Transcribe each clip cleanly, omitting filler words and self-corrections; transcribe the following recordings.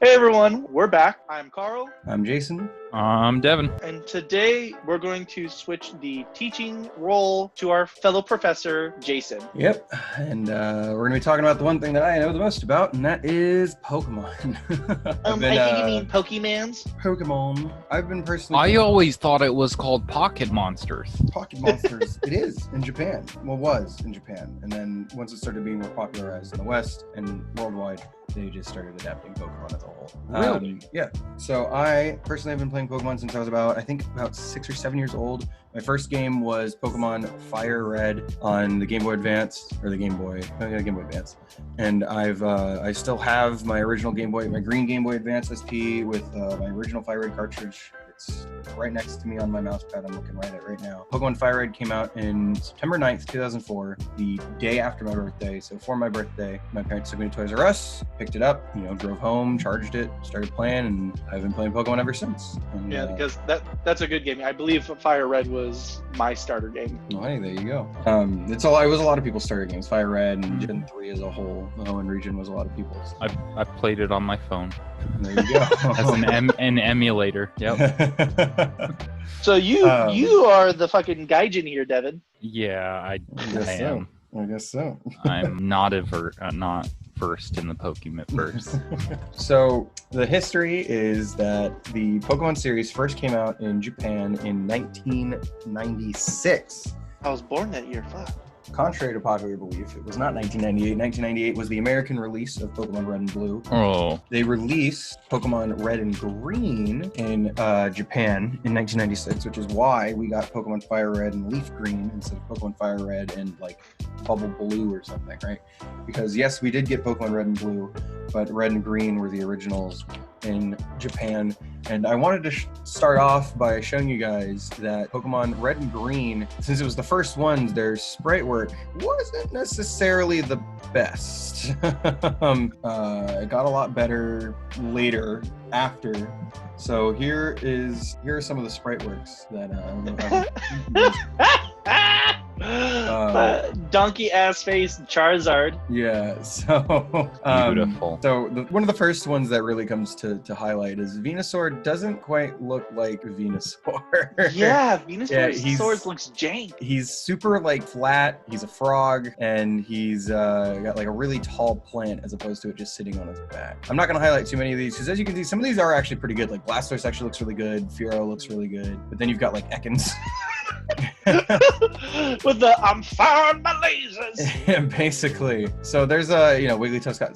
Hey everyone, we're back. I'm Carl, I'm Jason. I'm Devin. and today we're going to switch the teaching role to our fellow professor, Jason. Yep, and we're going to be talking about the one thing that I know the most about, and that is Pokemon. I think you mean Pokemans? Pokemon. I've been personally... I always thought it was called Pocket Monsters. Pocket Monsters. It is in Japan. Well, was in Japan. And then once it started being more popularized in the West and worldwide, they just started adapting Pokemon as a whole. Really? Yeah. So I personally have been playing Pokemon since I was about 6 or 7 years old. My first game was Pokemon Fire Red on the Game Boy Advance, or the Game Boy Advance. And I still have my original Game Boy, my green Game Boy Advance SP with my original Fire Red cartridge. It's right next to me on my mouse pad. I'm looking right at it right now. Pokemon Fire Red came out in September 9th, 2004, the day after my birthday. So for my birthday, my parents took me to Toys R Us, picked it up, drove home, charged it, started playing, and I've been playing Pokemon ever since. And, Yeah, because that's a good game. I believe Fire Red was my starter game. Oh, hey, there you go. It was a lot of people's starter games. Fire Red and Gen 3 as a whole. The Hoenn region was a lot of people's. I played it on my phone. There you go. As an emulator. Yep. So you are the fucking gaijin here, Devin. Yeah, I am. I guess so. I'm not not versed in the Pokemonverse. So the history is that the Pokemon series first came out in Japan in 1996. I was born that year, fuck. Contrary to popular belief, it was not 1998. 1998 was the American release of Pokemon Red and Blue. Oh. They released Pokemon Red and Green in Japan in 1996, which is why we got Pokemon Fire Red and Leaf Green instead of Pokemon Fire Red and like Bubble Blue or something, right? Because yes, we did get Pokemon Red and Blue, but Red and Green were the originals in Japan. And I wanted to start off by showing you guys that Pokemon Red and Green, since it was the first ones, their sprite work wasn't necessarily the best. It got a lot better later, after. So here are some of the sprite works that I don't know how donkey ass face Charizard. Yeah, so Beautiful. So one of the first ones that really comes to highlight is Venusaur doesn't quite look like Venusaur. Yeah, Venusaur's Yeah, sword looks jank. He's super like flat. He's a frog, and he's got like a really tall plant as opposed to it just sitting on his back. I'm not gonna highlight too many of these because as you can see, some of these are actually pretty good. Like Blastoise actually looks really good. Furo looks really good, but then you've got like Ekans. With the I'm firing my lasers. Yeah, basically. So there's Wigglytuff's got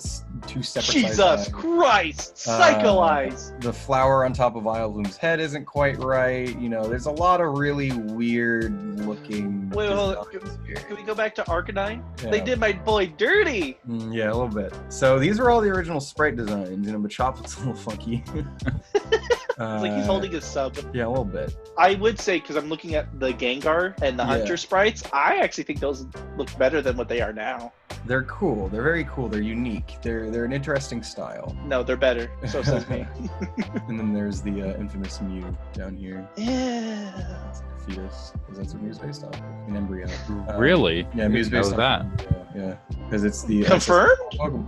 two separate Jesus Christ, Psycho Eyes. The flower on top of Vileplume's head isn't quite right. There's a lot of really weird looking designs here. Can we go back to Arcanine? Yeah. They did my boy dirty. Yeah, a little bit. So these were all the original sprite designs, but Chop looks a little funky. It's like he's holding his sub. Yeah, a little bit. I would say, because I'm looking at the Gengar and the Hunter sprites, I actually think those look better than what they are now. They're cool. They're very cool. They're unique. They're an interesting style. No, they're better. So says me. And then there's the infamous Mew down here. Yeah. It's like a fetus, because that's what Mew's based on. An embryo. Really? Yeah, Mew's based on that. Yeah, because it's the Confirmed?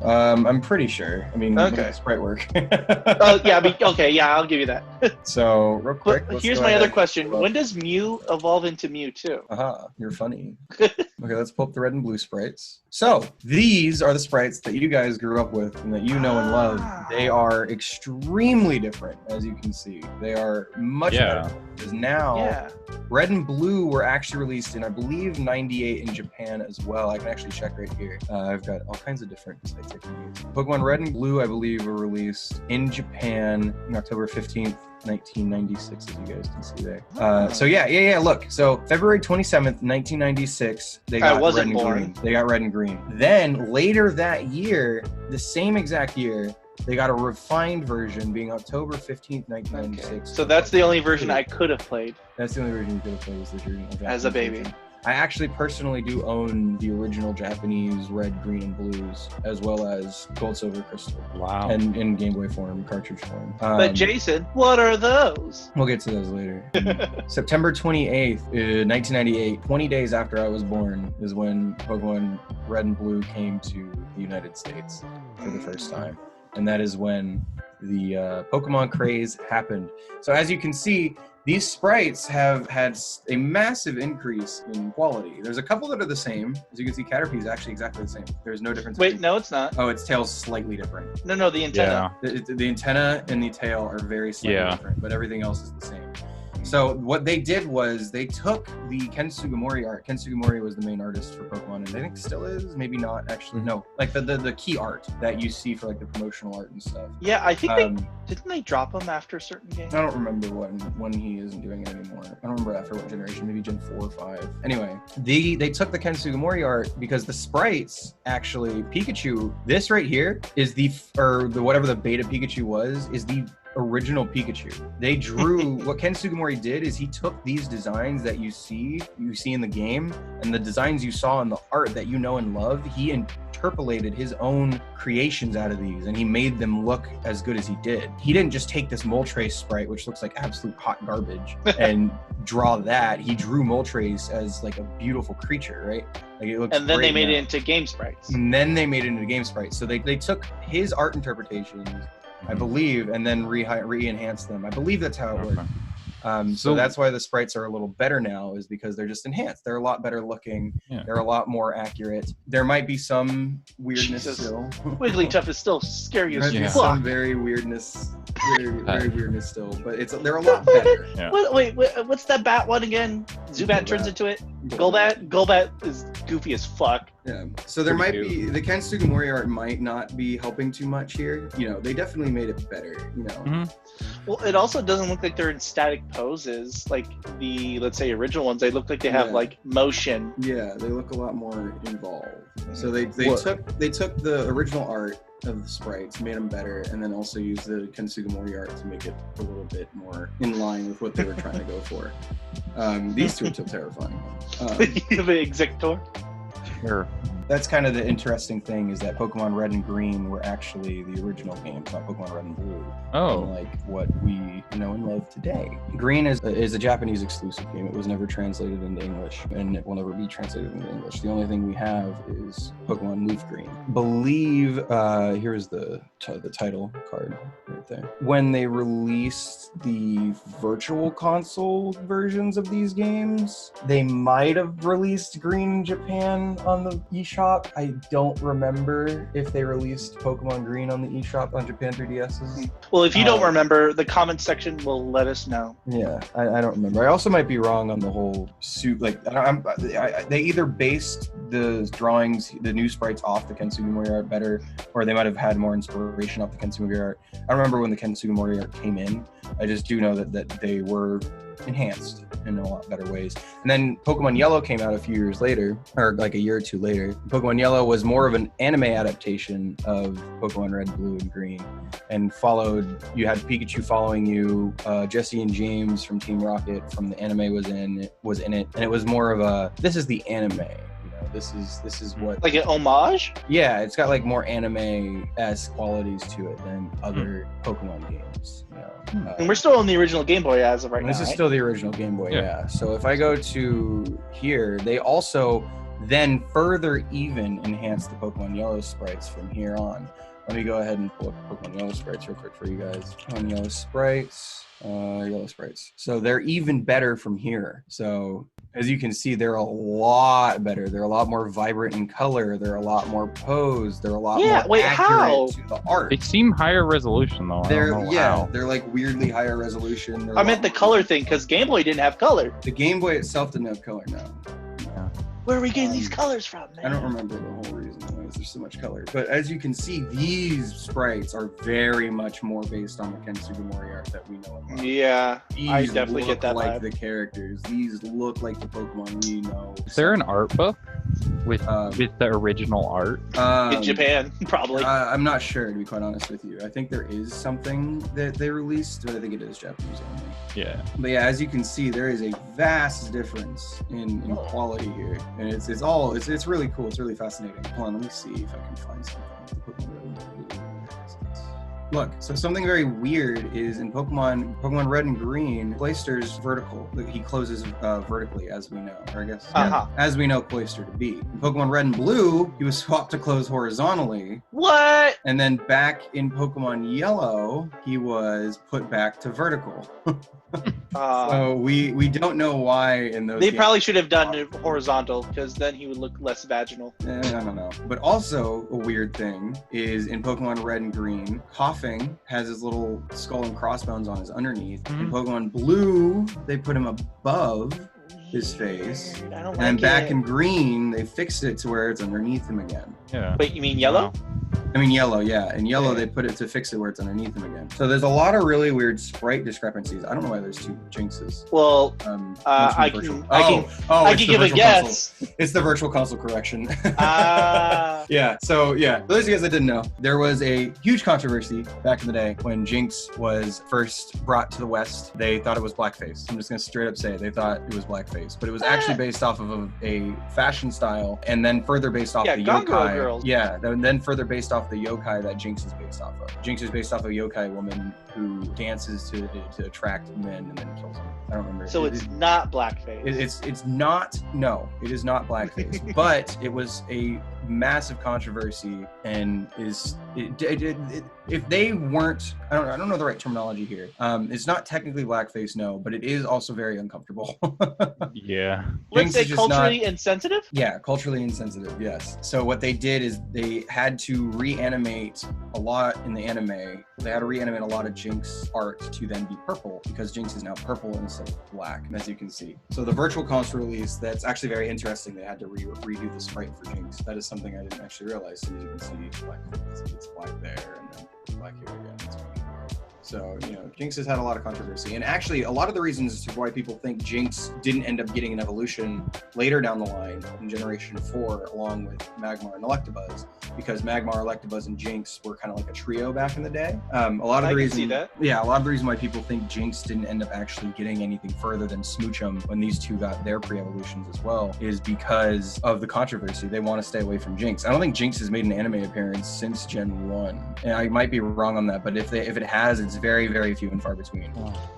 I'm pretty sure. I mean, look at the sprite work. Oh yeah. Okay. Yeah, I'll give you that. So real quick. But here's my other question: when does Mew evolve into Mewtwo? Aha, you're funny. Okay, let's pull up the red and blue sprites. So these are the sprites that you guys grew up with and that you know and love. They are extremely different, as you can see. They are much better. Because now, red and blue were actually released in, I believe, 98 in Japan as well. I can actually check right here. I've got all kinds of different sites I can use. Pokemon Red and Blue, I believe, were released in Japan on October 15th. 1996, as you guys can see there. So yeah. Look, so February 27th, 1996, they got red and green. They got red and green. Then later that year, the same exact year, they got a refined version, being October 15th, 1996. Okay. So that's the only version I could have played. That's the only version you could have played was the original Japanese as a baby. Version. I actually personally do own the original Japanese red, green, and blues, as well as gold, silver, crystal. Wow. And in Game Boy form, cartridge form. But Jason, what are those? We'll get to those later. September 28th, 1998, 20 days after I was born, is when Pokemon Red and Blue came to the United States for the first time. And that is when the Pokemon craze happened. So as you can see, these sprites have had a massive increase in quality. There's a couple that are the same. As you can see, Caterpie is actually exactly the same. There's no difference. Wait, no, it's not. Oh, its tail's slightly different. No, the antenna. Yeah. The antenna and the tail are very slightly different, but everything else is the same. So what they did was they took the Ken Sugimori art. Ken Sugimori was the main artist for Pokemon, and I think still is, maybe not actually. No, like the key art that you see for like the promotional art and stuff. Yeah, I think didn't they drop him after a certain game? I don't remember when he isn't doing it anymore. I don't remember after what generation, maybe Gen 4 or 5. Anyway, they took the Ken Sugimori art because the sprites actually, Pikachu, this right here is the whatever the beta Pikachu was, is the original Pikachu. They drew what Ken Sugimori did is he took these designs that you see in the game and the designs you saw in the art that you know and love, he interpolated his own creations out of these and he made them look as good as he did. He didn't just take this Moltres sprite, which looks like absolute hot garbage, and draw that. He drew Moltres as like a beautiful creature, right? Like it looks. And then great they made now. it into game sprites. And then they made it into game sprites. So they took his art interpretations, I believe, and then re-enhanced them. I believe that's how it worked. So that's why the sprites are a little better now, is because they're just enhanced. They're a lot better looking. Yeah. They're a lot more accurate. There might be some weirdness still. Wigglytuff is still scary as fuck. Some very weirdness, very weirdness still, but they're a lot better. Yeah. Wait, what's that bat one again? Zubat turns into it? Golbat is goofy as fuck. Yeah. So there might be, the Ken Sugimori art might not be helping too much here. You know, they definitely made it better, you know. Mm-hmm. Well, it also doesn't look like they're in static poses like the, let's say, original ones. They look like they have like motion. Yeah, they look a lot more involved. So they took the original art of the sprites, made them better, and then also used the Ken Sugimori art to make it a little bit more in line with what they were trying to go for. These two are still terrifying. The Exector. Sure. That's kind of the interesting thing, is that Pokemon Red and Green were actually the original games, not Pokemon Red and Blue. Oh. Like what we know and love today. Green is a Japanese exclusive game. It was never translated into English, and it will never be translated into English. The only thing we have is Pokemon Leaf Green. Believe, here's the title card right there. When they released the virtual console versions of these games, they might have released Green in Japan on the eShop. I don't remember if they released Pokemon Green on the eShop on Japan 3DSs. Well, if you don't remember, the comments section will let us know. Yeah, I don't remember. I also might be wrong on the whole suit. Like, they either based the drawings, the new sprites, off the Ken Sugimori art better, or they might have had more inspiration off the Ken Sugimori art. I remember when the Ken Sugimori art came in. I just do know that they were enhanced in a lot better ways. And then Pokemon Yellow came out a few years later, or like a year or two later. Pokemon Yellow was more of an anime adaptation of Pokemon Red, Blue, and Green, and you had Pikachu following you. Jesse and James from Team Rocket from the anime was in it, and it was more of a, this is the anime. This is what, like an homage. Yeah, it's got like more anime-esque qualities to it than other Pokemon games. You know? And we're still on the original Game Boy as of right now. This is still the original Game Boy. Yeah. So if I go to here, they also then further even enhance the Pokemon Yellow sprites from here on. Let me go ahead and pull up Pokemon Yellow sprites real quick for you guys. Pokemon Yellow sprites. So they're even better from here. So as you can see, they're a lot better. They're a lot more vibrant in color. They're a lot more posed. They're a lot more accurate to the art. They seem higher resolution though. They're like weirdly higher resolution. I meant the color thing, because Game Boy didn't have color. The Game Boy itself didn't have color now. Yeah. Where are we getting these colors from, man? I don't remember the whole reason why there's so much color. But as you can see, these sprites are very much more based on the Ken Sugimori art that we know and love. Yeah, these I definitely get that like vibe. The characters. These look like the Pokemon we know. Is there an art book with the original art? In Japan, probably. I'm not sure, to be quite honest with you. I think there is something that they released, but I think it is Japanese only. Yeah. But yeah, as you can see, there is a vast difference in quality here, and it's really cool. It's really fascinating. Hold on, let me see if I can find something. look, so something very weird is in Pokemon Red and Green, Cloyster's vertical. He closes vertically, as we know, or I guess, as we know Cloyster to be. In Pokemon Red and Blue, he was swapped to close horizontally. What? And then back in Pokemon Yellow, he was put back to vertical. So we don't know why in those. They probably should have done it horizontal, because then he would look less vaginal. I don't know. But also a weird thing is in Pokemon Red and Green, Coughing has his little skull and crossbones on his underneath. In Pokemon Blue, they put him above his face. And then back in Green, they fixed it to where it's underneath him again. Yeah. Wait, you mean Yellow? I mean Yellow, yeah. In Yellow, they put it to fix it where it's underneath him again. So there's a lot of really weird sprite discrepancies. I don't know why there's two Jinxes. Well, I can give a guess. Console. It's the virtual console correction. Yeah. So yeah, for those of you guys that didn't know, there was a huge controversy back in the day when Jinx was first brought to the West. They thought it was blackface. I'm just gonna straight up say it. They thought it was blackface, but it was actually based off of a fashion style, and then further based off the yokai. Girls. Yeah, and then further based off the yokai that Jinx is based off of. Jinx is based off a yokai woman who dances to attract men and then kills them. I don't remember. So it's not blackface. It's not. No, it is not blackface. But it was a massive controversy, and if they weren't, I don't know the right terminology here. It's not technically blackface, no, but it is also very uncomfortable. Yeah. Let's say culturally insensitive? Yeah, culturally insensitive, yes. So what they did is they had to reanimate a lot in the anime. They had to reanimate a lot of Jinx art to then be purple, because Jinx is now purple instead of black, as you can see. So the virtual console release, that's actually very interesting. They had to redo the sprite for Jinx. That is something I didn't actually realize. So as you can see, it's black there, and then black here again. It's black. So, Jinx has had a lot of controversy. And actually, a lot of the reasons as to why people think Jinx didn't end up getting an evolution later down the line in Generation 4, along with Magmar and Electabuzz, because Magmar, Electabuzz, and Jinx were kind of like a trio back in the day. A lot of the reason why people think Jinx didn't end up actually getting anything further than Smoochum when these two got their pre-evolutions as well is because of the controversy. They want to stay away from Jinx. I don't think Jinx has made an anime appearance since Gen 1. And I might be wrong on that, but if it has, it's very, very few and far between.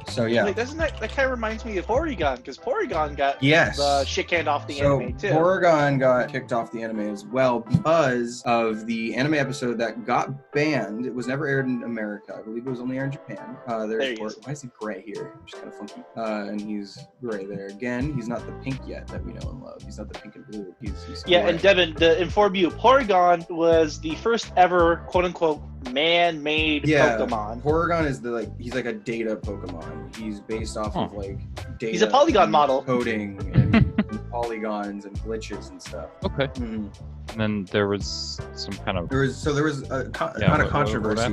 So yeah. Wait, doesn't that kind of reminds me of Porygon, because Porygon got the shit canned off the anime too. Porygon got kicked off the anime as well because of the anime episode that got banned. It was never aired in America. I believe it was only aired in Japan. Why is he gray here? Just kind of funky. And he's gray there again. He's not the pink yet that we know and love. He's not the pink and blue. He's yeah, gray. and Devin, to inform you, Porygon was the first ever quote-unquote man-made Pokemon. Porygon is he's like a data Pokemon. He's based off of data. He's a polygon model. Coding and polygons and glitches and stuff. Okay. Mm-hmm. And then there was some kind of... There was a kind of controversy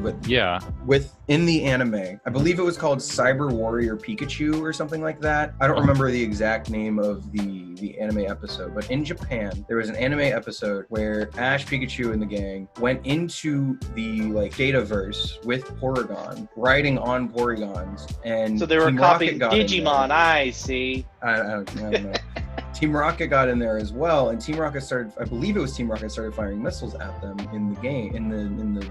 within the anime. I believe it was called Cyber Warrior Pikachu or something like that. I don't remember the exact name of the anime episode, but in Japan, there was an anime episode where Ash, Pikachu, and the gang went into the Dataverse with Porygon, riding on Porygons, and so they were copying Digimon. I see. I don't know. Team Rocket got in there as well, and Team Rocket started firing missiles at them in the game, in the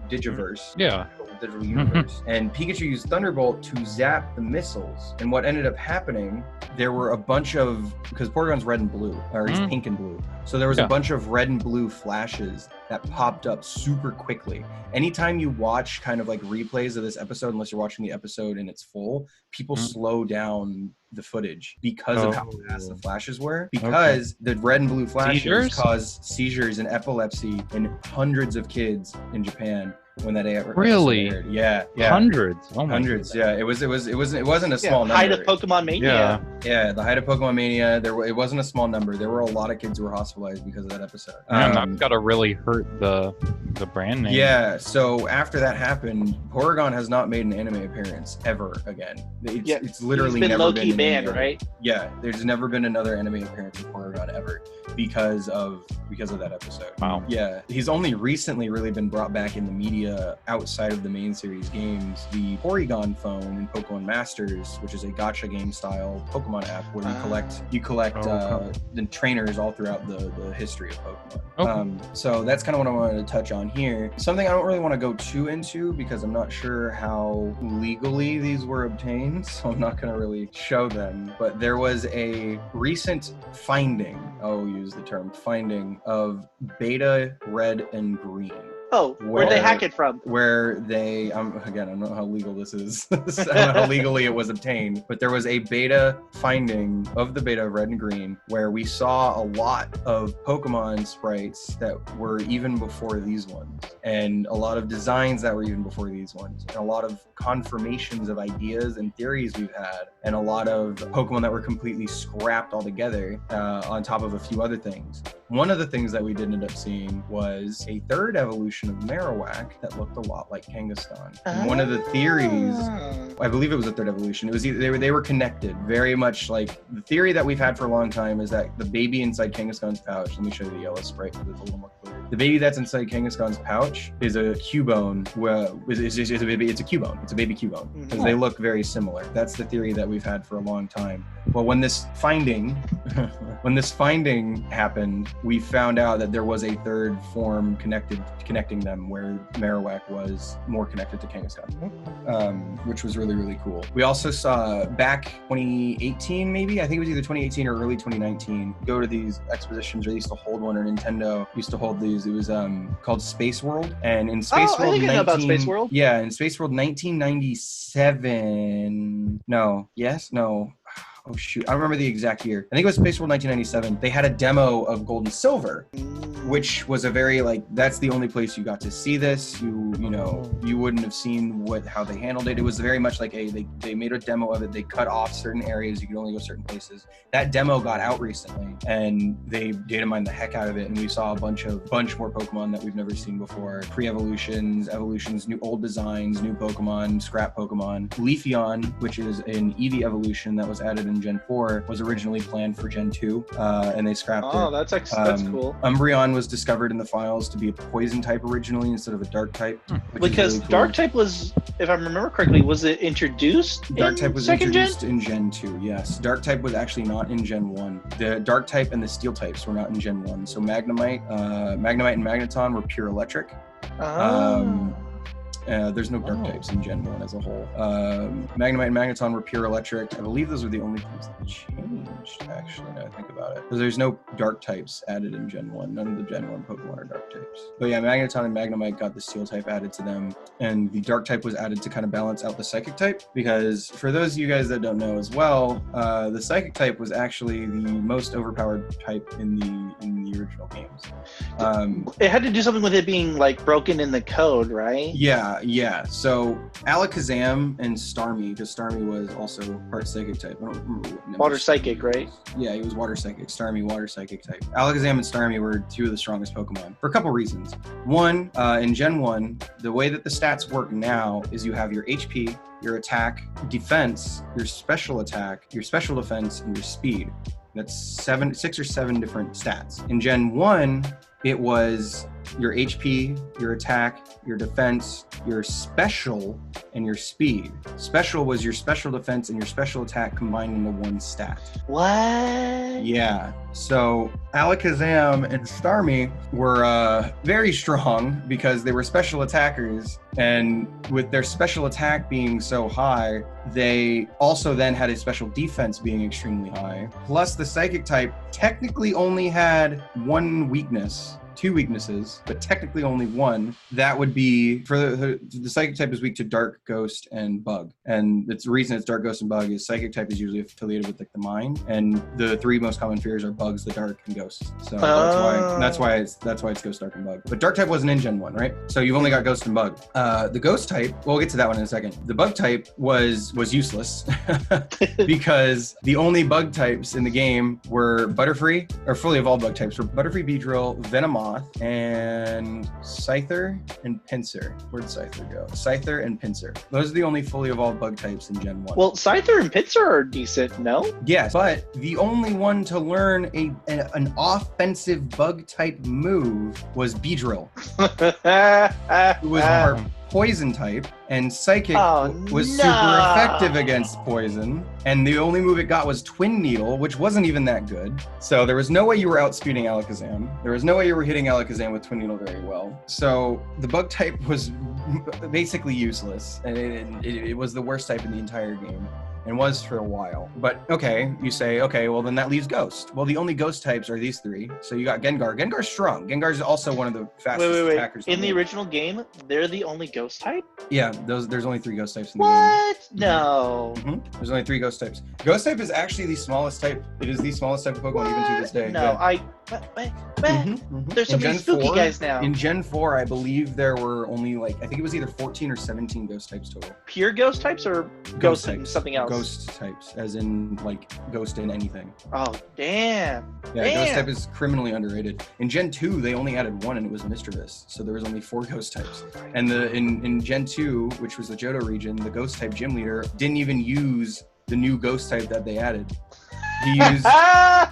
Digiverse. Yeah. Digital universe. And Pikachu used Thunderbolt to zap the missiles. And what ended up happening, there were a bunch of, because Porygon's red and blue, or he's pink and blue. So there was a bunch of red and blue flashes that popped up super quickly. Anytime you watch kind of replays of this episode, unless you're watching the episode in its full, people slow down the footage because of how fast the flashes were, because the red and blue flashes caused seizures and epilepsy in hundreds of kids in Japan when that really aired. Yeah. Hundreds. Oh my hundreds. goodness. Yeah, it wasn't a small number. Height of Pokemon Mania. Yeah, the height of Pokemon Mania. It wasn't a small number. There were a lot of kids who were hospitalized because of that episode. That's gotta really hurt the brand name. Yeah. So after that happened, Porygon has not made an anime appearance ever again. It's literally never been low-key banned, right? Yeah, there's never been another anime appearance of Porygon ever because of that episode. Wow. Yeah, he's only recently really been brought back in the media idea outside of the main series games. The Porygon phone in Pokemon Masters, which is a gacha game style Pokemon app where you collect the trainers all throughout the history of Pokemon. So that's kind of what I wanted to touch on here. Something I don't really want to go too into because I'm not sure how legally these were obtained, so I'm not going to really show them. But there was a recent finding, I'll use the term finding, of beta red and green. Oh, where'd they hack it from? Where they, again, I don't know how legal this is. I don't know how legally it was obtained, but there was a beta finding of the beta of Red and Green where we saw a lot of Pokemon sprites that were even before these ones, and a lot of designs that were even before these ones, and a lot of confirmations of ideas and theories we've had, and a lot of Pokemon that were completely scrapped altogether on top of a few other things. One of the things that we did end up seeing was a third evolution of Marowak that looked a lot like Kangaskhan. And one of the theories, I believe it was a third evolution, it was either they were connected, very much like the theory that we've had for a long time is that the baby inside Kangaskhan's pouch, let me show you the yellow sprite so it's a little more clear. The baby that's inside Kangaskhan's pouch is a Cubone, it's a Cubone, it's a baby Cubone, because they look very similar. That's the theory that we've had for a long time. Well, when this finding happened, we found out that there was a third form connecting them, where Marowak was more connected to Kangaskhan, which was really, really cool. We also saw back 2018, maybe, I think it was either 2018 or early 2019, go to these expositions, or they used to hold one, or Nintendo used to hold these. It was called Space World, and in Space World, I think I know about Space World. Yeah, in Space World 1997. Oh shoot, I don't remember the exact year. I think it was Space World 1997. They had a demo of Gold and Silver, which was a very, like, that's the only place you got to see this. You wouldn't have seen how they handled it. It was very much like they made a demo of it. They cut off certain areas. You could only go certain places. That demo got out recently, and they data mined the heck out of it, and we saw a bunch more Pokemon that we've never seen before. Pre-evolutions, evolutions, new old designs, new Pokemon, scrap Pokemon. Leafeon, which is an Eevee evolution that was added in Gen 4, was originally planned for Gen 2, and they scrapped it. Oh, that's cool. Umbreon was discovered in the files to be a poison type originally instead of a dark type. Because really cool. Dark type was, if I remember correctly, was it introduced Dark type was introduced in Gen 2, yes. Dark type was actually not in Gen 1. The Dark type and the Steel types were not in Gen 1. So Magnemite and Magneton were pure electric. There's no dark types in Gen 1 as a whole. Magnemite and Magneton were pure electric. I believe those were the only things that changed, actually, now I think about it. Because there's no dark types added in Gen 1. None of the Gen 1 Pokemon are dark types. But yeah, Magneton and Magnemite got the Steel type added to them, and the dark type was added to kind of balance out the Psychic type, because for those of you guys that don't know as well, the Psychic type was actually the most overpowered type in the original games. It had to do something with it being, like, broken in the code, right? Yeah. So Alakazam and Starmie, because Starmie was also part Psychic type. I don't remember what Water Psychic, right? Yeah, he was Water Psychic. Starmie, Water Psychic type. Alakazam and Starmie were two of the strongest Pokemon for a couple reasons. One, in Gen 1, the way that the stats work now is you have your HP, your attack, defense, your special attack, your special defense, and your speed. That's 6 or 7 different stats. In Gen 1, it was your HP, your attack, your defense, your special, and your speed. Special was your special defense and your special attack combined into one stat. What? Yeah. So Alakazam and Starmie were very strong because they were special attackers, and with their special attack being so high, they also then had a special defense being extremely high. Plus the Psychic type technically only had one weakness, 2 weaknesses, but technically only one. That would be, for the Psychic type is weak to Dark, Ghost, and Bug. And the reason it's Dark, Ghost, and Bug is Psychic type is usually affiliated with, like, the Mind, and the 3 most common fears are Bugs, the Dark, and Ghosts. So that's why it's Ghost, Dark, and Bug. But Dark type wasn't in Gen 1, right? So you've only got Ghost and Bug. The Ghost type, we'll get to that one in a second. The Bug type was useless because the only Bug types in the game were Butterfree, or fully evolved Bug types were Butterfree, Beedrill, Venomoth, Moth, and Scyther and Pinsir. Where'd Scyther go? Scyther and Pinsir. Those are the only fully evolved bug types in Gen 1. Well, Scyther and Pinsir are decent, no? Yes, but the only one to learn an offensive bug type move was Beedrill. Who was our poison type, and Psychic was super effective against poison, and the only move it got was Twin Needle, which wasn't even that good. So there was no way you were outspeeding Alakazam. There was no way you were hitting Alakazam with Twin Needle very well. So the bug type was basically useless, and it was the worst type in the entire game. And was for a while. But okay, you say, okay, well then that leaves Ghost. Well, the only Ghost types are these three. So you got Gengar. Gengar's strong. Gengar's also one of the fastest attackers. In the original game, they're the only Ghost type? Yeah, there's only 3 Ghost types in the game. What? No. Mm-hmm. There's only 3 Ghost types. Ghost type is actually the smallest type. It is the smallest type of Pokemon even to this day. No, yeah. There's so many spooky guys now. In Gen 4, I believe there were only I think it was either 14 or 17 Ghost types total. Pure Ghost types or Ghost types. Something else? Ghost types, as in Ghost in anything. Oh, damn. Yeah, damn. Ghost type is criminally underrated. In Gen 2, they only added 1, and it was Mischievous. So there was only 4 Ghost types. And in Gen 2, which was the Johto region, the Ghost type gym leader didn't even use the new Ghost type that they added. He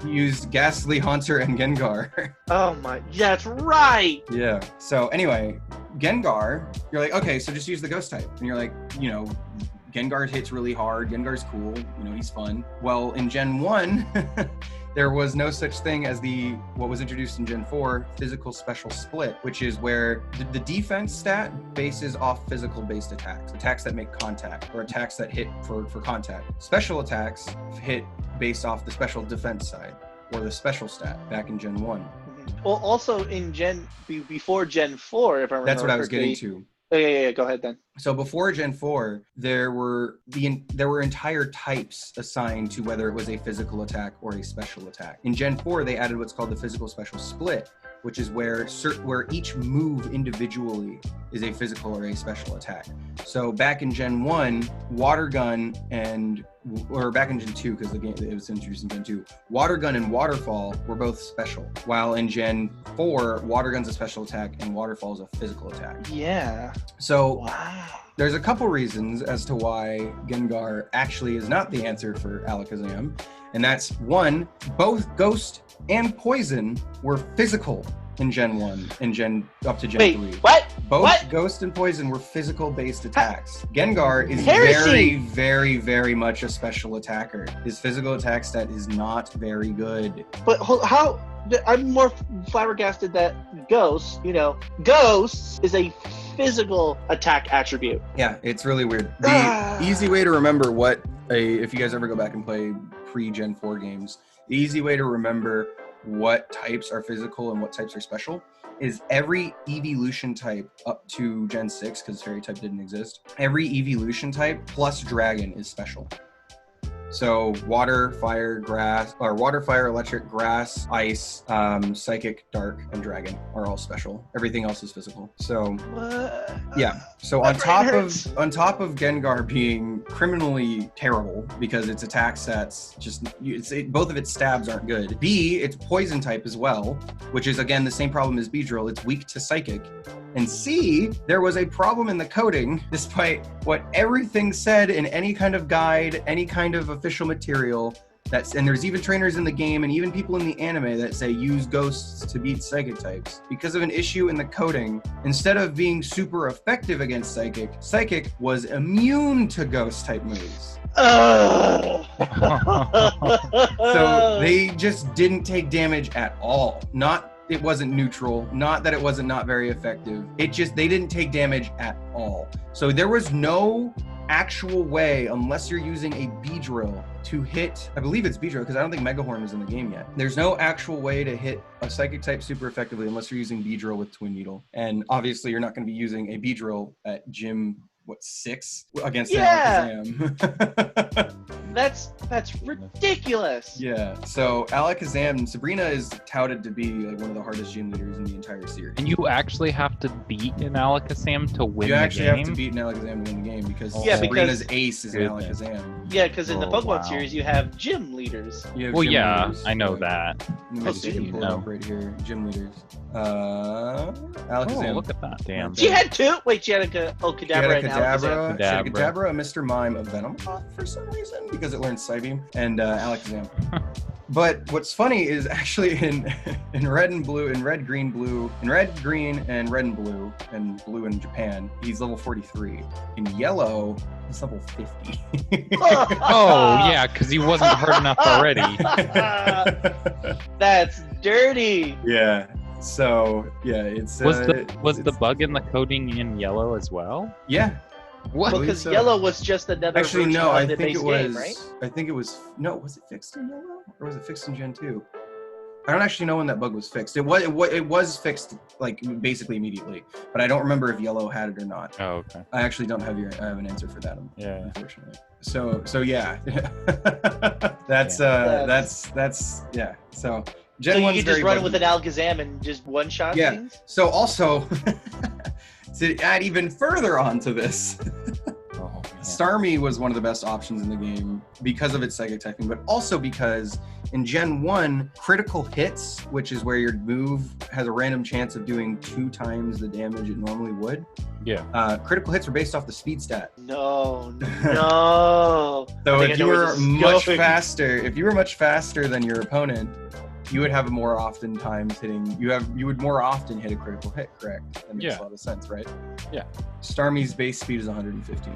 used Ghastly, Haunter, and Gengar. Oh my, that's right. Yeah. So anyway, Gengar, you're like, okay, so just use the Ghost type. And you're like, Gengar hits really hard. Gengar's cool. He's fun. Well, in Gen 1, there was no such thing as what was introduced in Gen 4, physical special split, which is where the defense stat bases off physical based attacks that make contact, or attacks that hit for contact. Special attacks hit based off the special defense side, or the special stat back in Gen 1. Well, also before Gen 4, if I remember. That's what I was getting to. Yeah, go ahead then. So before Gen 4, there were entire types assigned to whether it was a physical attack or a special attack. In Gen 4, they added what's called the physical special split, which is where each move individually is a physical or a special attack. So back in Gen 1, Water Gun or back in Gen 2, because the game it was introduced in Gen 2, Water Gun and Waterfall were both special, while in Gen 4, Water Gun's a special attack and Waterfall is a physical attack. Yeah. So there's a couple reasons as to why Gengar actually is not the answer for Alakazam, and that's one, both Ghost and Poison were physical in Gen 1 and up to Gen 3. What? Both Ghost and Poison were physical-based attacks. Gengar is very, very, very much a special attacker. His physical attack stat is not very good. But how? I'm more flabbergasted that Ghost is a physical attack attribute. Yeah, it's really weird. The easy way to remember if you guys ever go back and play pre-Gen 4 games, the easy way to remember what types are physical and what types are special is every evolution type up to Gen 6, because fairy type didn't exist, every evolution type plus dragon is special. So water, fire, electric, grass, ice, psychic, dark, and dragon are all special. Everything else is physical. So yeah. So on top of Gengar being criminally terrible because its attack stats both of its stabs aren't good. B, it's poison type as well, which is again the same problem as Beedrill. It's weak to psychic. And C, there was a problem in the coding, despite what everything said in any kind of guide, any kind of official material. And there's even trainers in the game and even people in the anime that say use ghosts to beat psychic types. Because of an issue in the coding, instead of being super effective against psychic was immune to ghost type moves. So they just didn't take damage at all. It wasn't neutral, not that it wasn't not very effective. They didn't take damage at all. So there was no actual way, unless you're using a Beedrill, to hit, I believe it's Beedrill, because I don't think Megahorn is in the game yet. There's no actual way to hit a psychic type super effectively unless you're using Beedrill with Twin Needle. And obviously you're not going to be using a Beedrill at gym 6 against an Alakazam. That's ridiculous. Yeah. So Alakazam, Sabrina is touted to be like one of the hardest gym leaders in the entire series. And you actually have to beat an Alakazam to win You the actually game? have to beat an Alakazam to win the game because Yeah, Sabrina's because- ace is an Goodness. Alakazam. Yeah, because in the Oh, Pokemon wow. series, you have gym leaders. You have Well, gym yeah, leaders. I know Like, that. let me Oh, just do you pull it know? up right here. Gym leaders. Oh, Alakazam. look at that. Damn. She had two. Wait, she had a She had Kadabra a and Alakazam. Kadabra, she had a Kadabra. Kadabra, a Mr. Mime, a Venomoth for some reason because it learns Psybeam, and Alakazam. But what's funny is actually in red and blue, in red, green, blue, in red, green, and red and blue in Japan, he's level 43. In yellow, he's level 50. Oh, yeah, because he wasn't hard enough already. That's dirty. Yeah. So yeah, it's Was the it's- bug in the coding in yellow as well? yeah. What? believe Because so. yellow was just another Actually, version no. of I the think base it was. game, right? I think it was. No, was it fixed in yellow or was it fixed in Gen 2? I don't actually know when that bug was fixed. It was fixed like basically immediately, but I don't remember if yellow had it or not. Oh, okay. I actually don't have an answer for that. Yeah. Unfortunately. So yeah. that's yeah. So Gen So you 1's could very just run buggy. with an Alakazam and just one-shot Yeah. things? So also to add even further onto this. Oh, man. Starmie was one of the best options in the game because of its psychic typing, but also because in Gen 1, critical hits, which is where your move has a random chance of doing 2 times the damage it normally would. Yeah. Critical hits were based off the speed stat. No. So I think if I you know where were this is much going. faster than your opponent, you would have more often times hitting. You would more often hit a critical hit, correct? That makes Yeah. a lot of sense, right? Yeah. Starmie's base speed is 115.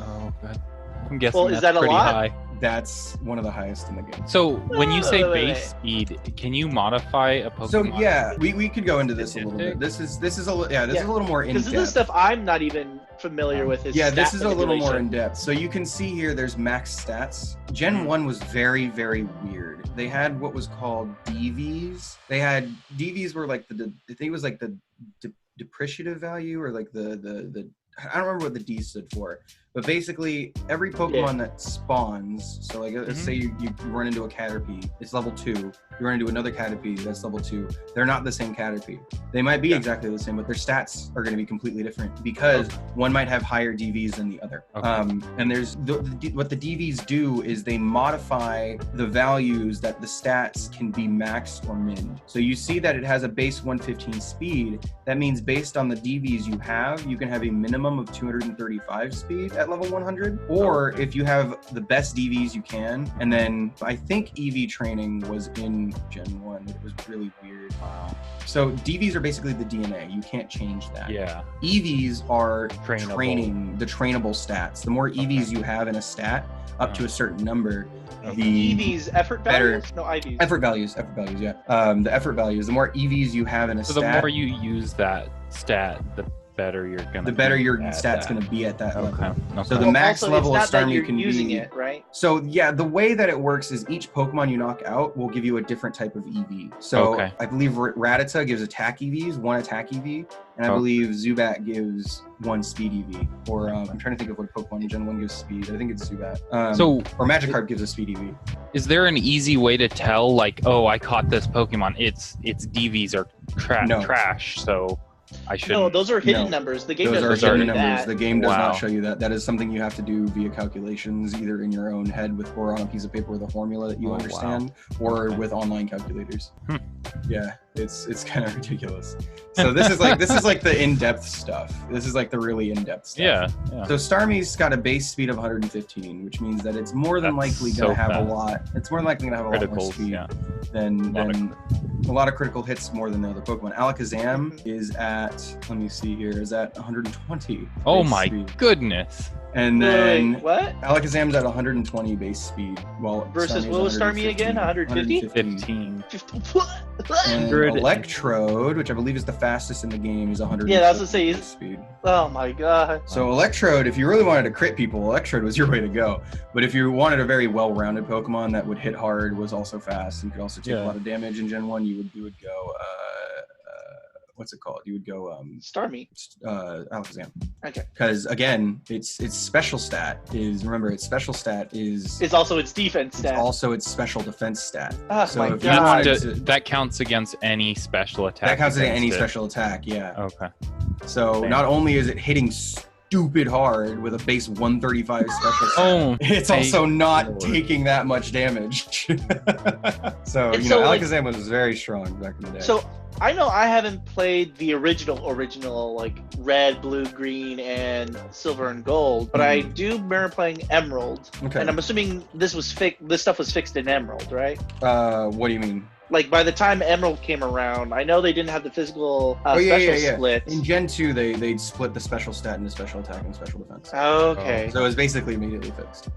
Oh, good. I'm guessing Well, is that's that a pretty lot? high. That's one of the highest in the game. So when you say Wait. base speed, can you modify a Pokemon? So yeah, we could go into this a little bit. Statistic? This is a li- yeah, this is Yeah. a little more in Because depth. this is stuff I'm not even familiar with. Yeah, this is a little more in manipulation. depth. So you can see here, there's max stats. Gen 1 was very, very weird. They had what was called DVs. DVs were like I think it was like the depreciative value or like the I don't remember what the D stood for. But basically, every Pokemon that spawns, so like let's say you run into a Caterpie, it's level 2. You run into another Caterpie, that's level 2. They're not the same Caterpie. They might be exactly the same, but their stats are going to be completely different because one might have higher DVs than the other. Okay. And there's what the DVs do is they modify the values that the stats can be maxed or minned. So you see that it has a base 115 speed. That means based on the DVs you have, you can have a minimum of 235 speed at level 100, or if you have the best DVs you can. And then I think EV training was in Gen 1. It was really weird. Wow. So DVs are basically the DNA. You can't change that. Yeah. EVs are Trainable. training the trainable stats. The more EVs you have in a stat, up to a certain number, the EVs, effort better- values? No, IVs. effort values, yeah. The effort values, the more EVs you have in a So the stat, more you use that stat, the better you're gonna. the better be your at stat's that. going to be at that Okay. level. Okay. So the max also, level of it's not that Starmie you're can using be. it, right? So yeah, the way that it works is each Pokemon you knock out will give you a different type of EV. So Okay. I believe Rattata gives attack EVs, 1 attack EV, and I Oh. believe Zubat gives 1 speed EV. Or I'm trying to think of what Pokemon in Gen 1 gives speed. I think it's Zubat. So or Magikarp gives a speed EV. is there an easy way to tell, like, oh, I caught this Pokemon, its DVs are No. trash, so I shouldn't. No, those are hidden No. numbers. The game Those are doesn't show hidden you numbers. that. The game does Wow. not show you that. That is something you have to do via calculations, either in your own head or on a piece of paper with a formula that you Oh, wow. understand, or Okay. with online calculators. Hmm. Yeah, it's kind of ridiculous. So this is like the in-depth stuff. This is like the really in-depth stuff. Yeah. Yeah. So Starmie's got a base speed of 115, which means that it's more than That's likely so going to have fast. a lot. It's more than likely going to have a lot more Criticals. speed Yeah. than A lot of a lot of critical hits more than the other Pokemon. Alakazam is at, let me see here, is at 120. Oh base my speed. goodness. And Wait, then what? Alakazam's at 120 base speed, while Versus Starmie's what was Starmie again? 150? 15. And 100. Electrode, which I believe is the fastest in the game, is 100. Yeah, I was gonna say, base speed. Oh my god. So Electrode, if you really wanted to crit people, Electrode was your way to go. But if you wanted a very well-rounded Pokemon that would hit hard, was also fast, and could also take a Yeah. lot of damage in Gen 1, you would go what's it called? You would go Starmie. Alakazam. Okay. Because again, its special stat is, remember, its special stat is It's also its defense stat. It's also its special defense stat. Oh So my if you god. wanted to- That counts against any special attack. that counts as any against it. special attack, yeah. Okay. So Damn. not only is it hitting stupid hard with a base 135 special stat, Oh, it's also not Lord. taking that much damage. So, And you so, know, like- Alakazam was very strong back in the day. So I know I haven't played the original like red, blue, green, and silver and gold, but I do remember playing Emerald, okay. and I'm assuming this stuff was fixed in Emerald, right? What do you mean? Like by the time Emerald came around, I know they didn't have the physical Oh, yeah, special yeah. split. In Gen 2, they split the special stat into special attack and special defense. Okay, So it was basically immediately fixed.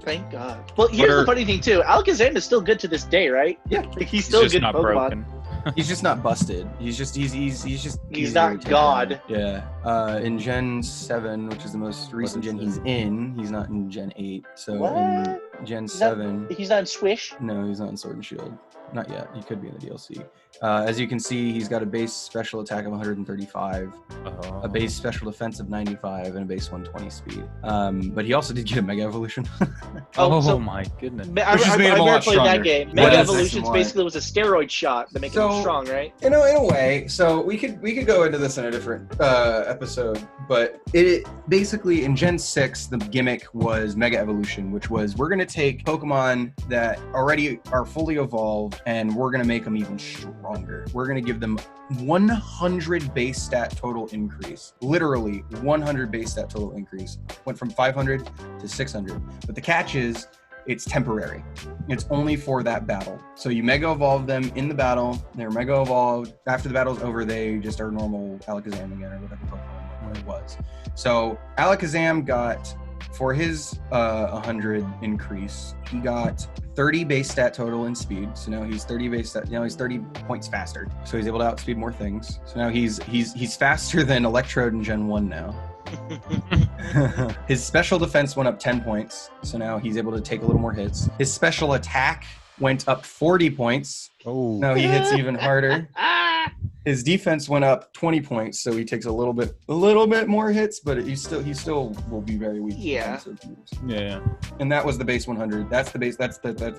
thank God. Well, here's the funny thing too. Alakazam is still good to this day, right? Yeah. Like, he's still a just good not Pokemon. broken. He's just not busted. He's just He's easier not to take God. down. Yeah. In Gen 7, which is the most recent is gen this? he's in, he's not in Gen 8. So What? in Gen He's not- 7, He's not in Swish. no, he's not in Sword and Shield. Not yet. He could be in the DLC. As you can see, he's got a base special attack of 135, Oh. a base special defense of 95, and a base 120 speed. But he also did get a Mega Evolution. Oh, so- my goodness. I Which just made him a remember lot playing that stronger. game. Yeah, Mega that's Evolutions why. basically was a steroid shot to make him So- strong, right? in a way, so we could go into this in a different episode, but it basically in Gen 6 the gimmick was Mega Evolution, which was we're gonna take Pokemon that already are fully evolved and we're gonna make them even stronger. We're gonna give them 100 base stat total increase, literally 100 base stat total increase. Went from 500 to 600, but the catch is it's temporary. It's only for that battle. So you Mega Evolve them in the battle. They're Mega Evolved. After the battle's over, they just are normal Alakazam again, or whatever Pokemon it was. So Alakazam got, for his 100 increase, he got 30 base stat total in speed. So now he's 30 base stat. Now he's 30 points faster. So he's able to outspeed more things. So now he's faster than Electrode in Gen 1 now. His special defense went up 10 points, so now he's able to take a little more hits. His special attack went up 40 points. Oh. Now he hits even harder. Ah! His defense went up 20 points, so he takes a little bit more hits, but he still will be very weak. to Yeah. defensive moves. Yeah. And that was the base 100. That's the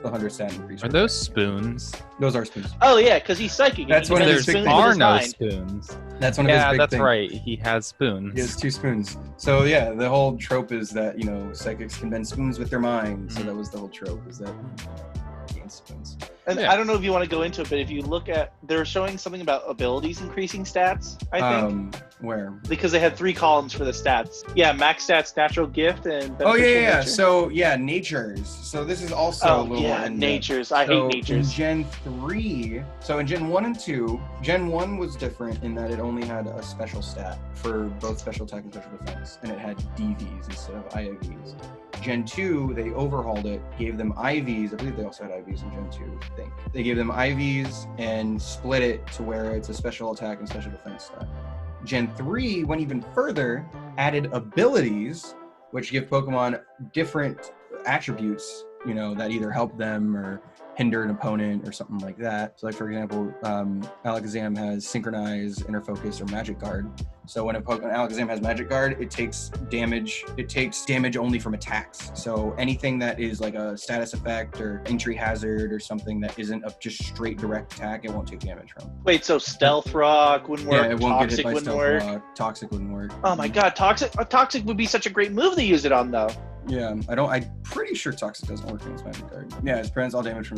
100 stat increase. Are those spoons? Those are spoons. Oh yeah, because he's psychic. That's He one of can his spoon big with things. Are his no mind. spoons. That's one of his Yeah, big that's things. right. He has spoons. He has 2 spoons. So yeah, the whole trope is that, you know, psychics can bend spoons with their mind. So that was the whole trope, is that gain spoons. And Yeah. I don't know if you want to go into it, but if you look at, they're showing something about abilities increasing stats, I think. Where? Because they had 3 columns for the stats. Yeah, max stats, natural gift, and Oh beneficial yeah. nature. So yeah, natures. So this is also a Oh little yeah, in-depth. natures. I So hate natures. In Gen 3, so in Gen 1 and 2, Gen 1 was different in that it only had a special stat for both special attack and special defense, and it had DVs instead of IVs. Gen 2, they overhauled it, gave them IVs. I believe they also had IVs in Gen 2, I think. They gave them IVs and split it to where it's a special attack and special defense stat. Gen 3 went even further, added abilities, which give Pokemon different attributes, you know, that either help them or hinder an opponent or something like that. So like, for example, Alakazam has Synchronize, Inner Focus, or Magic Guard. So when Alakazam has Magic Guard, it takes damage only from attacks. So anything that is like a status effect or entry hazard or something that isn't a just straight direct attack, it won't take damage from. Wait, so Stealth Rock wouldn't work? Yeah, it won't get hit Toxic by wouldn't Stealth work? Rock. Toxic wouldn't work. Oh my god, Toxic would be such a great move to use it on, though. Yeah, I'm pretty sure Toxic doesn't work against Magic Guard. Yeah, it prevents all damage from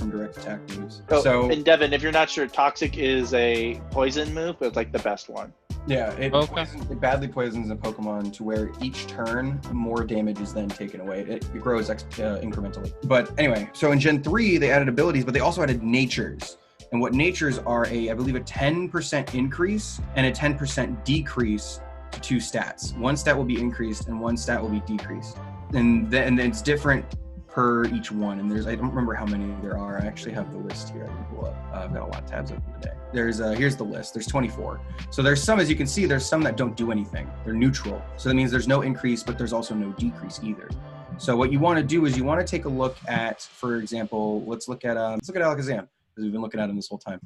direct attack moves. Oh, So and Devin, if you're not sure, Toxic is a poison move, but it's like the best one. yeah, it Okay. it badly poisons a Pokemon to where each turn more damage is then taken away. It grows incrementally. But anyway, so in Gen 3 they added abilities, but they also added natures. And what natures are I believe a 10% increase and a 10% decrease to 2 stats. One stat will be increased and one stat will be decreased. And then it's different per each one. And I don't remember how many there are. I actually have the list here. I can pull up. I've got a lot of tabs open today. Here's the list. There's 24. So there's some, as you can see, there's some that don't do anything. They're neutral. So that means there's no increase, but there's also no decrease either. So what you want to do is you want to take a look at, for example, let's look at Alakazam, because we've been looking at him this whole time.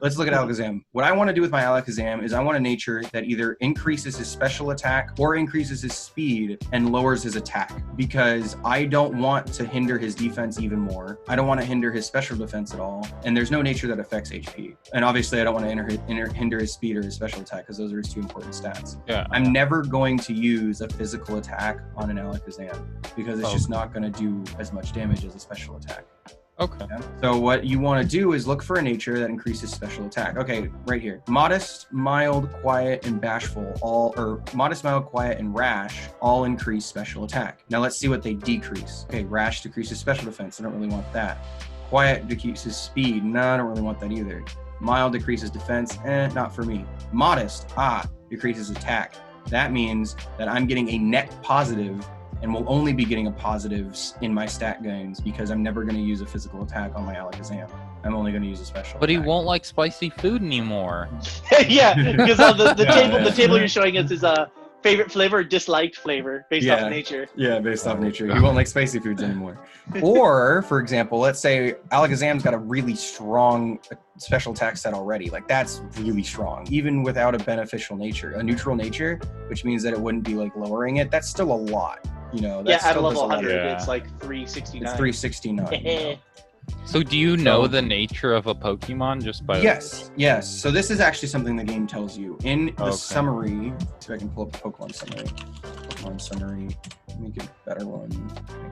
let's look at Alakazam. What I want to do with my Alakazam is I want a nature that either increases his special attack or increases his speed and lowers his attack, because I don't want to hinder his defense even more. I don't want to hinder his special defense at all. And there's no nature that affects HP. And obviously I don't want to hinder his speed or his special attack, because those are his two important stats. Yeah. I'm never going to use a physical attack on an Alakazam because it's just not going to do as much damage as a special attack. Okay. Yeah? So what you want to do is look for a nature that increases special attack. Okay, right here. Modest, mild, quiet, and bashful modest, mild, quiet, and rash all increase special attack. Now let's see what they decrease. Okay, rash decreases special defense. I don't really want that. Quiet decreases speed. No, I don't really want that either. Mild decreases defense. Not for me. Modest, decreases attack. That means that I'm getting a net positive and will only be getting a positives in my stat gains, because I'm never going to use a physical attack on my Alakazam. I'm only going to use a special But he attack. won't like spicy food anymore. Yeah, because the Yeah. table you're showing us is favorite flavor or disliked flavor based off Yeah. of nature. Yeah, based off nature. He won't like spicy foods anymore. Or, for example, let's say Alakazam's got a really strong special attack set already. Like, that's really strong. Even without a beneficial nature. A neutral nature, which means that it wouldn't be, like, lowering it, that's still a lot. You know, Yeah, that's at still does level a lot. 100, Yeah. it's like 369. It's 369. You know? So do you know So- the nature of a Pokemon just by... Yes. So this is actually something the game tells you. In the Okay. summary, see if I can pull up the Pokemon summary. Let me get a better one.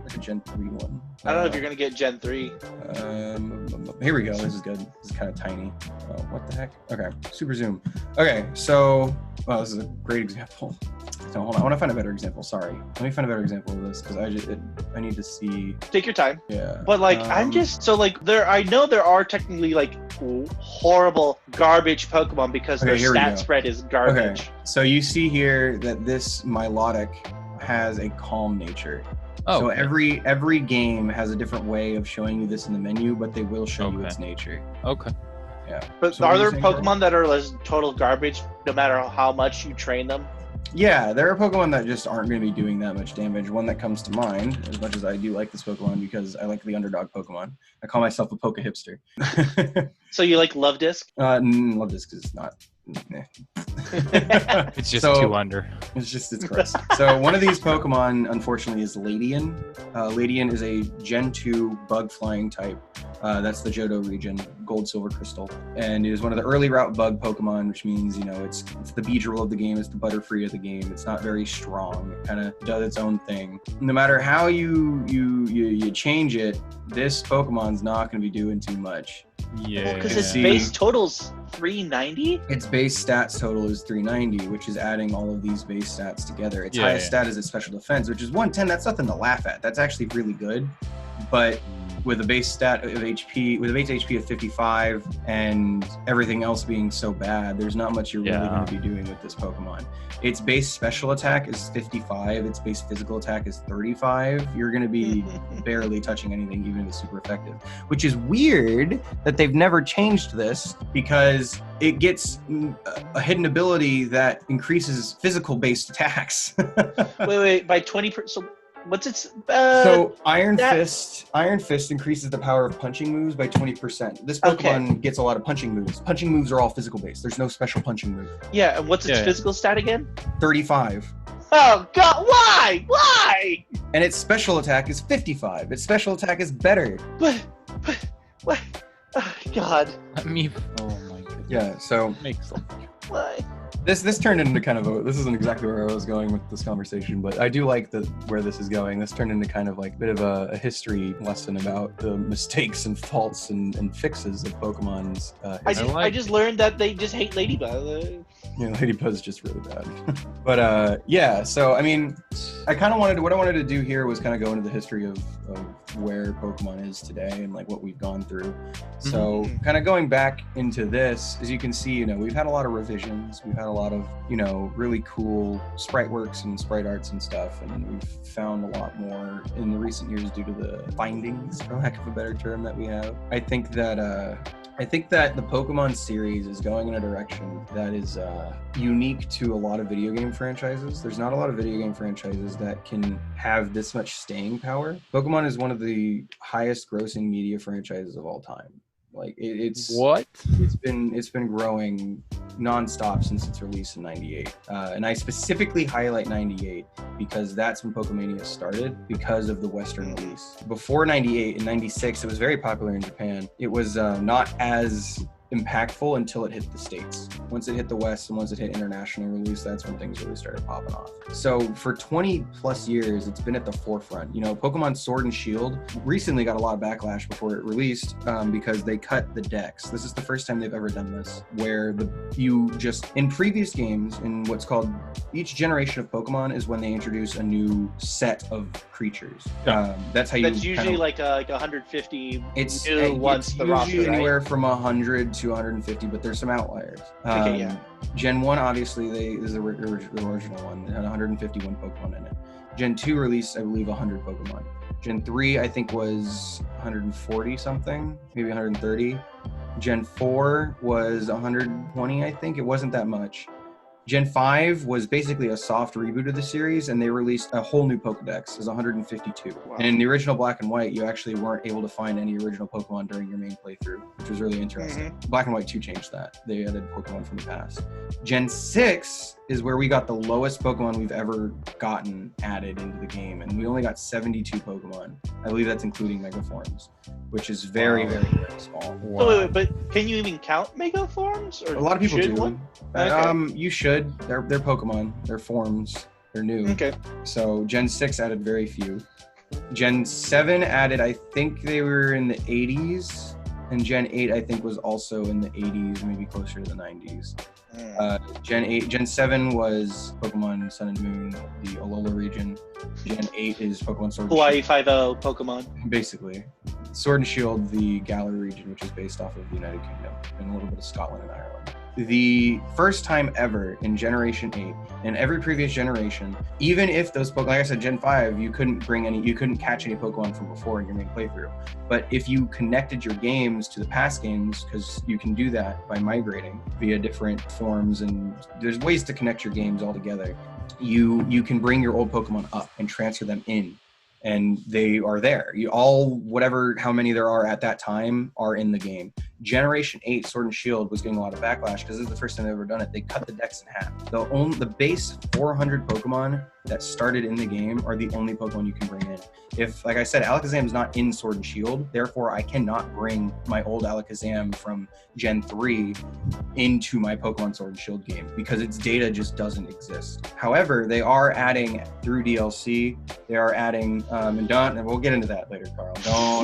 Like a Gen 3 one. I don't know if you're going to get Gen 3. Here we go. This is good. This is kind of tiny. Oh, what the heck? Okay, super zoom. Okay, so, this is a great example. So hold on, I want to find a better example. Sorry. Let me find a better example of this, because I need to see. Take your time. Yeah. But like, I'm just so like I know there are technically like horrible garbage Pokemon because Okay, their here we stat go. spread is garbage. Okay, so you see here that this Milotic has a calm nature. Oh, So okay. every game has a different way of showing you this in the menu, but they will show you Okay. its nature. Okay. Yeah. But So what are were there you saying, Jordan? Pokemon that are less total garbage no matter how much you train them? Yeah, there are Pokemon that just aren't going to be doing that much damage. One that comes to mind, as much as I do like this Pokemon because I like the underdog Pokemon. I call myself a Poke hipster. So you like Love Disc? Love this because it's not. It's just So- 2 under. It's gross. So one of these Pokemon, unfortunately, is Ladian. Ladian is a Gen 2 bug flying type. That's the Johto region, gold, silver, crystal. And it is one of the early route bug Pokemon, which means, you know, it's the Beedrill of the game, it's the Butterfree of the game. It's not very strong. It kind of does its own thing. No matter how you change it, this Pokemon's not going to be doing too much. Yeah. Because its See- base total's 390? Its base stats total is 390, which is adding all of these base stats together. Its Yeah, highest yeah. stat is its special defense, which is 110. That's nothing to laugh at. That's actually really good. But with a base stat of HP, with a base HP of 55 and everything else being so bad, there's not much you're really Yeah. going to be doing with this Pokemon. Its base special attack is 55. Its base physical attack is 35. You're going to be barely touching anything, even if it's super effective. Which is weird that they've never changed this, because it gets a hidden ability that increases physical-based attacks. Wait, by 20%. So what's its. So Iron that- Fist increases the power of punching moves by 20%. This Pokemon gets a lot of punching moves. Punching moves are all physical based. There's no special punching move. Yeah, and what's its Yeah. physical stat again? 35. Oh, God, why? Why? And its special attack is 55. Its special attack is better. But what? Oh, God, Let me... Oh my goodness. Yeah, so Makes sense. why? this turned into kind of a, this isn't exactly where I was going with this conversation, but I do like where this is going. This turned into kind of like a bit of a history lesson about the mistakes and faults and fixes of Pokemon's history. I just learned that they just hate Ladybug. You know, Ladybug's just really bad. But yeah, so I mean, what I wanted to do here was kind of go into the history of where Pokemon is today and like what we've gone through. So kind of going back into this, as you can see, you know, we've had a lot of revisions. We've had a lot of, you know, really cool sprite works and sprite arts and stuff. And we've found a lot more in the recent years due to the findings, for lack of a better term, that we have. I think that the Pokemon series is going in a direction that is unique to a lot of video game franchises. There's not a lot of video game franchises that can have this much staying power. Pokemon is one of the highest grossing media franchises of all time. Like it's What? it's been growing nonstop since its release in '98, and I specifically highlight '98 because that's when Pokemania started because of the Western release. Before '98 and '96, it was very popular in Japan. It was not as impactful until it hit the States. Once it hit the West and once it hit international release, that's when things really started popping off. So for 20 plus years, it's been at the forefront. You know, Pokemon Sword and Shield recently got a lot of backlash before it released because they cut the decks. This is the first time they've ever done this, where you just, in previous games, in what's called, each generation of Pokemon is when they introduce a new set of creatures. That's usually like 150 it's new once it's the usually roster, right? anywhere from 100 to 150, but there's some outliers. Okay, yeah. Gen 1 obviously is the original one. It had 151 Pokemon in it. Gen 2 released, I believe, 100 Pokemon. Gen 3 I think was 140 something, maybe 130. Gen 4 was 120, I think. It wasn't that much. Gen 5 was basically a soft reboot of the series, and they released a whole new Pokedex. It was 152. Wow. And in the original Black and White, you actually weren't able to find any original Pokemon during your main playthrough, which was really interesting. Black and White 2 changed that. They added Pokemon from the past. Gen 6 is where we got the lowest Pokemon we've ever gotten added into the game, and we only got 72 Pokemon. I believe that's including Megaforms, which is very, very, very small. Wow. So wait, but can you even count Megaforms? Or a lot of people do. One? Okay. You should. They're Pokemon. They're forms. They're new. Okay. So Gen 6 added very few. Gen 7 added, I think they were in the 80s. And Gen 8, I think, was also in the 80s, maybe closer to the 90s. Gen 7 was Pokemon Sun and Moon, the Alola region. Gen 8 is Pokemon Sword and Hawaii Shield. 5-0 Pokemon. Basically. Sword and Shield, the Galar region, which is based off of the United Kingdom, and a little bit of Scotland and Ireland. The first time ever in Generation 8, and every previous generation, even if those Pokemon, like I said, Gen 5, you couldn't catch any Pokemon from before in your main playthrough. But if you connected your games to the past games, because you can do that by migrating via different forms, and there's ways to connect your games all together, you can bring your old Pokemon up and transfer them in. And they are there. How many there are at that time are in the game. Generation 8 Sword and Shield was getting a lot of backlash because this is the first time they've ever done it. They cut the decks in half. The base 400 Pokemon that started in the game are the only Pokemon you can bring in. If, like I said, Alakazam is not in Sword and Shield, therefore I cannot bring my old Alakazam from Gen 3 into my Pokemon Sword and Shield game because its data just doesn't exist. However, they are adding through DLC, they are adding, and we'll get into that later, Carl.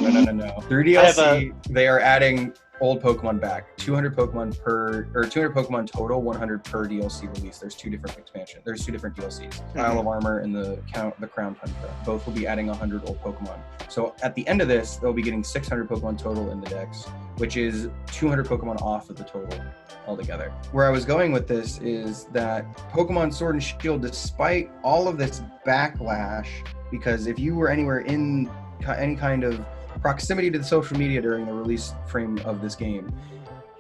No. Through DLC, they are adding old Pokemon back. 200 Pokemon total, 100 per DLC release. There's two different expansions. There's two different DLCs. Isle of Armor and the Crown Tundra. Both will be adding 100 old Pokemon. So at the end of this, they'll be getting 600 Pokemon total in the decks, which is 200 Pokemon off of the total altogether. Where I was going with this is that Pokemon Sword and Shield, despite all of this backlash, because if you were anywhere in any kind of proximity to the social media during the release frame of this game,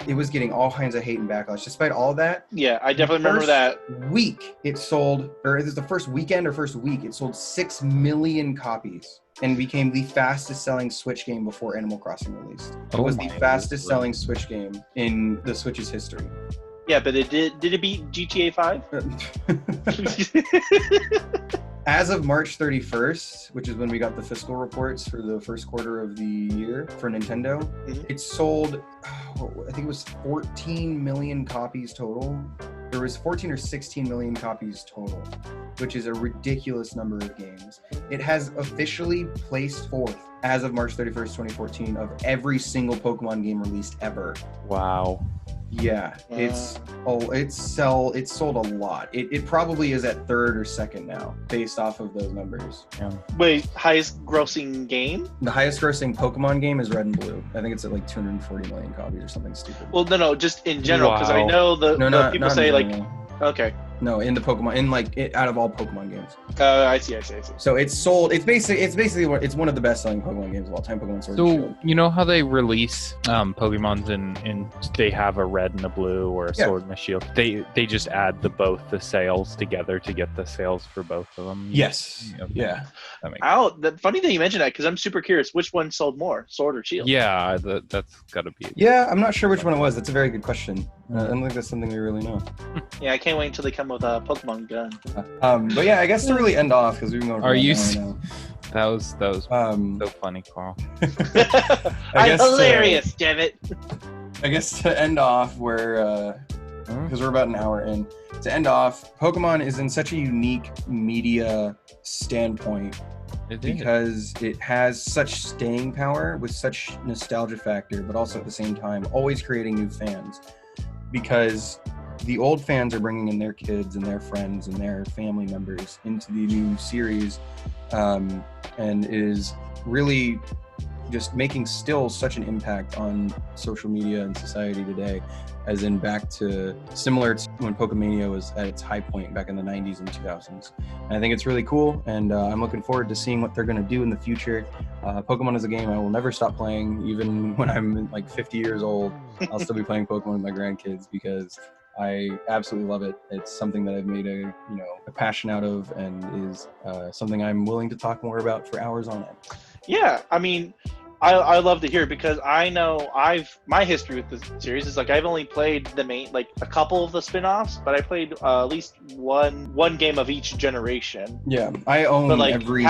it was getting all kinds of hate and backlash. Despite all of that, yeah, I definitely remember that. Week it sold, or it was the first weekend or first week, it sold 6 million copies and became the fastest selling Switch game before Animal Crossing released. It was the fastest selling Switch game in the Switch's history. Yeah, but did it beat GTA 5? As of March 31st, which is when we got the fiscal reports for the first quarter of the year for Nintendo, it sold, I think it was 14 million copies total. There was 14 or 16 million copies total, which is a ridiculous number of games. It has officially placed fourth as of March 31st, 2014 of every single Pokemon game released ever. Wow. Yeah, it's sold a lot. It probably is at third or second now, based off of those numbers. Yeah. Wait, highest grossing game? The highest grossing Pokemon game is Red and Blue. I think it's at like 240 million copies or something stupid. Well, no, just in general, because I know the people say like, okay. No, in the Pokemon, out of all Pokemon games. I see. So it's sold. It's basically one of the best selling Pokemon games of all time. Pokemon Sword and Shield. So you know how they release Pokemons and they have a red and a blue or a sword and a shield. They just add both the sales together to get the sales for both of them. Yes. Okay. Yeah. Funny that you mentioned that because I'm super curious. Which one sold more, Sword or Shield? Yeah, that's got to be. Yeah, I'm not sure which one it was. That's a very good question. I don't think that's something we really know. Yeah, I can't wait until they come with a Pokemon gun. But yeah, I guess to really end off because we've been going for Are you? now. That was so funny, Carl. I'm hilarious, damn it. I guess to end off, because we're about an hour in. To end off, Pokemon is in such a unique media standpoint because it has such staying power with such nostalgia factor, but also at the same time always creating new fans. Because the old fans are bringing in their kids and their friends and their family members into the new series, and is really just making still such an impact on social media and society today, as in back to similar to when Pokemania was at its high point back in the 90s and 2000s. And I think it's really cool, and I'm looking forward to seeing what they're going to do in the future. Pokemon is a game I will never stop playing, even when I'm like 50 years old. I'll still be playing Pokemon with my grandkids because I absolutely love it. It's something that I've made a passion out of, and is something I'm willing to talk more about for hours on end. Yeah, I mean, I love to hear it because I know my history with this series is like I've only played the main, like a couple of the spin-offs, but I played at least one game of each generation. Yeah, I own like, every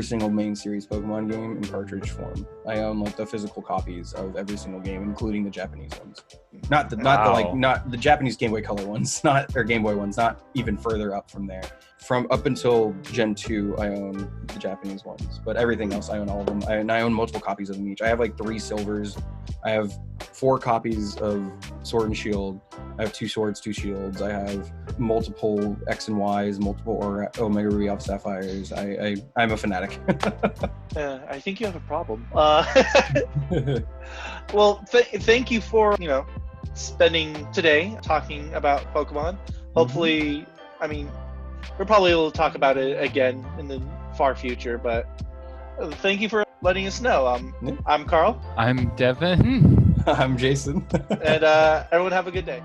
single main series Pokemon game in cartridge form. I own like the physical copies of every single game, including the Japanese ones. Not the Japanese Game Boy Color ones, or Game Boy ones, not even further up from there. From up until Gen 2, I own the Japanese ones, but everything else, I own all of them. I own multiple copies of them each. I have like 3 silvers. I have 4 copies of Sword and Shield. I have 2 swords, 2 shields. I have multiple X and Ys, multiple Omega Ruby Alpha Sapphires. I'm a fanatic. I think you have a problem. Well, thank you for spending today talking about Pokemon. Hopefully, I mean, we're probably able to talk about it again in the far future, but thank you for letting us know. I'm Carl. I'm Devin. I'm Jason. And everyone have a good day.